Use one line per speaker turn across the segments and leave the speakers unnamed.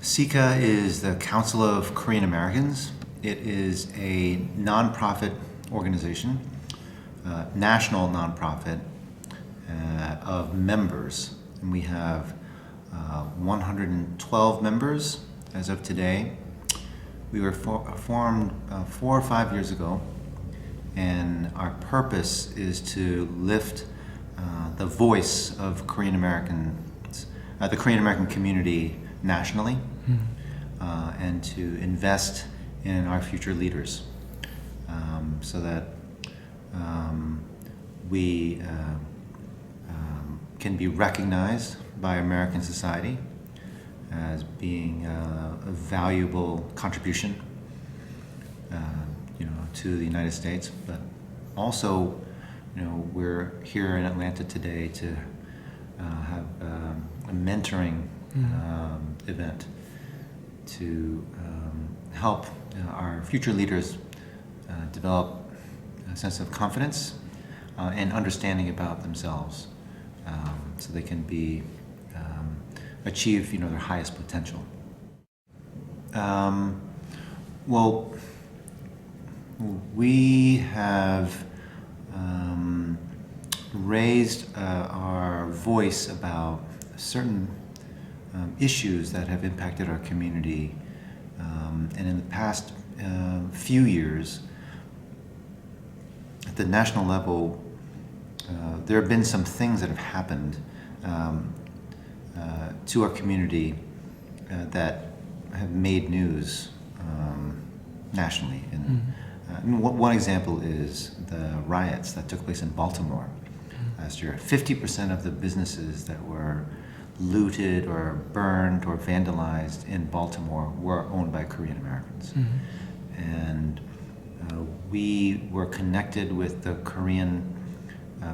CICA is the Council of Korean Americans. It is a nonprofit organization, national nonprofit of members. And we have 112 members as of today. We were formed 4 or 5 years ago, and our purpose is to lift the voice of Korean Americans, the Korean American community nationally, and to invest in our future leaders, so that we can be recognized by American society as being a valuable contribution, to the United States. But also, we're here in Atlanta today to have a mentoring event to help our future leaders develop a sense of confidence and understanding about themselves, so they can achieve their highest potential. Well, we have raised our voice about certain issues that have impacted our community, and in the past few years, at the national level, there have been some things that have happened to our community that have made news nationally. And one example is the riots that took place in Baltimore last year. 50% of the businesses that were looted or burned or vandalized in Baltimore were owned by Korean Americans. And we were connected with the Korean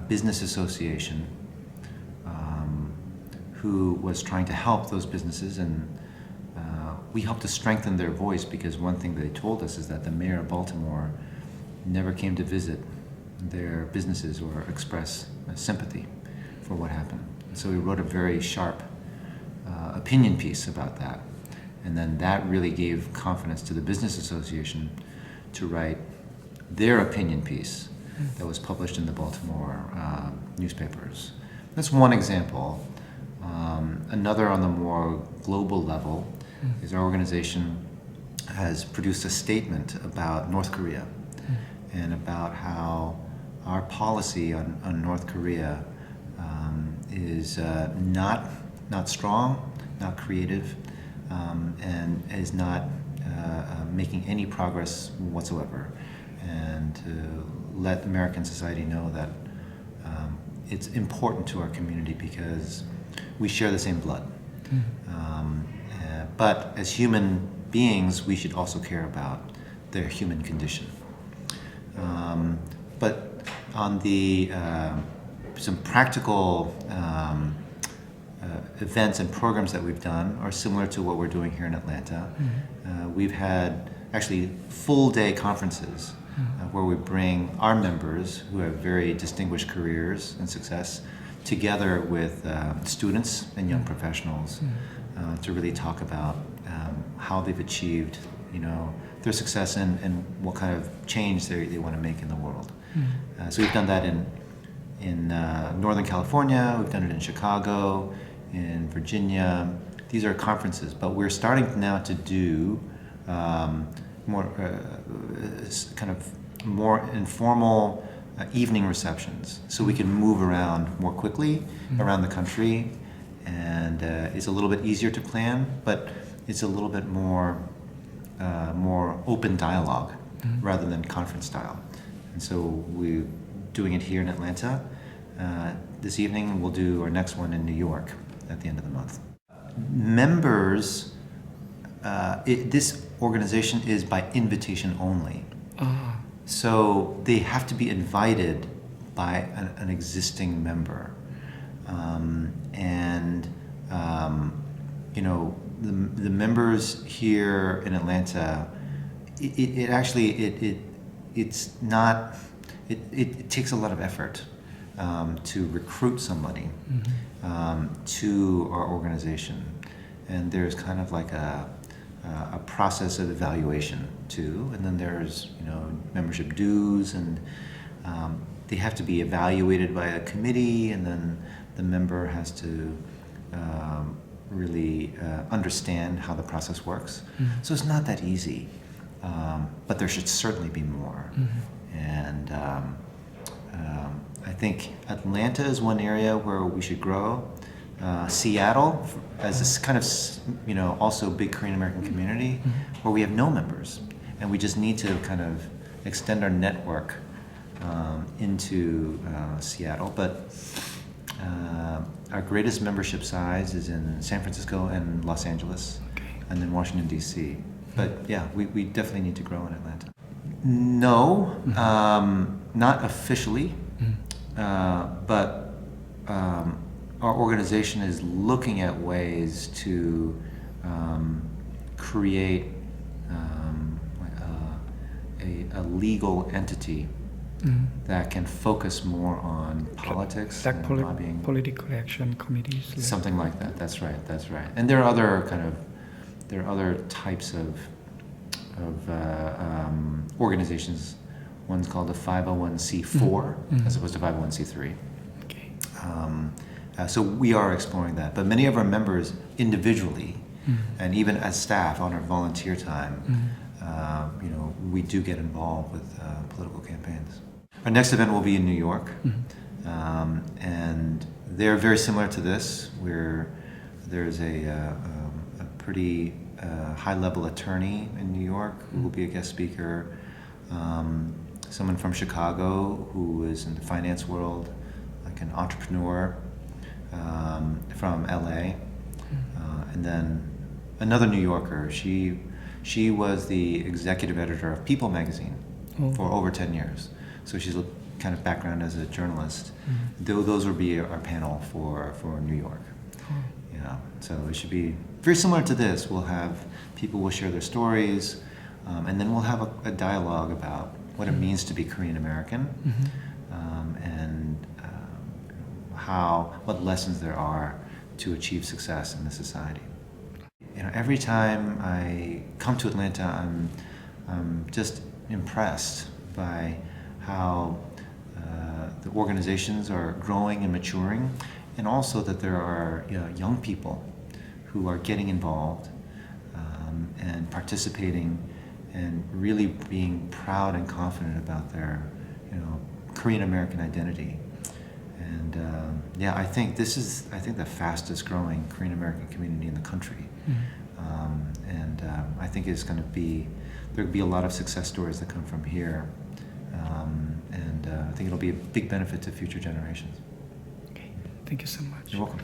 Business Association, who was trying to help those businesses, and we helped to strengthen their voice, because one thing they told us is that the mayor of Baltimore never came to visit their businesses or express sympathy for what happened. So we wrote a very sharp opinion piece about that. And then that really gave confidence to the Business Association to write their opinion piece that was published in the Baltimore newspapers. That's one example. Another on the more global level is our organization has produced a statement about North Korea and about how our policy on North Korea is not strong, not creative, and is not making any progress whatsoever. And to let American society know that it's important to our community because we share the same blood. But as human beings, we should also care about their human condition. But on the some practical events and programs that we've done are similar to what we're doing here in Atlanta. We've had actually full-day conferences where we bring our members who have very distinguished careers and success together with students and young professionals to really talk about how they've achieved their success and what kind of change they want to make in the world. So we've done that in Northern California, we've done it in Chicago, in Virginia. These are conferences, but we're starting now to do more kind of more informal evening receptions, so we can move around more quickly around the country, and it's a little bit easier to plan, but it's a little bit more open dialogue rather than conference style. And so we're doing it here in Atlanta this evening, and we'll do our next one in New York at the end of the month. Members, this organization is by invitation only. So they have to be invited by an existing member. The members here in Atlanta, it takes a lot of effort to recruit somebody to our organization. and there's kind of like a process of evaluation too, and then there's membership dues, and they have to be evaluated by a committee, and then the member has to really understand how the process works. So it's not that easy, but there should certainly be more. And I think Atlanta is one area where we should grow. Seattle, as this kind of also big Korean American community, where we have no members, and we just need to kind of extend our network into Seattle. But our greatest membership size is in San Francisco and Los Angeles, and then Washington, D.C. But yeah, we definitely need to grow in Atlanta. No, not officially, but our organization is looking at ways to create a legal entity that can focus more on politics
like
and lobbying.
Political action committees.
Something like that. That's right. And there are other types of organizations. One's called a 501c4 as opposed to 501c3.
Okay.
So we are exploring that. But many of our members individually, and even as staff on our volunteer time, we do get involved with political campaigns. Our next event will be in New York, and they're very similar to this, where there's a pretty high-level attorney in New York who will be a guest speaker, someone from Chicago who is in the finance world, like an entrepreneur from LA, and then another New Yorker. She was the executive editor of People magazine for over 10 years. So she's a kind of background as a journalist. Those will be our panel for New York. So it should be very similar to this. We'll have people will share their stories, and then we'll have a dialogue about what it means to be Korean American, and what lessons there are to achieve success in the society. Every time I come to Atlanta, I'm just impressed by how the organizations are growing and maturing, and also that there are young people who are getting involved and participating and really being proud and confident about their Korean American identity. And I think this is the fastest growing Korean American community in the country. And I think there'll be a lot of success stories that come from here. And I think it'll be a big benefit to future generations.
Okay, thank you so much.
You're welcome.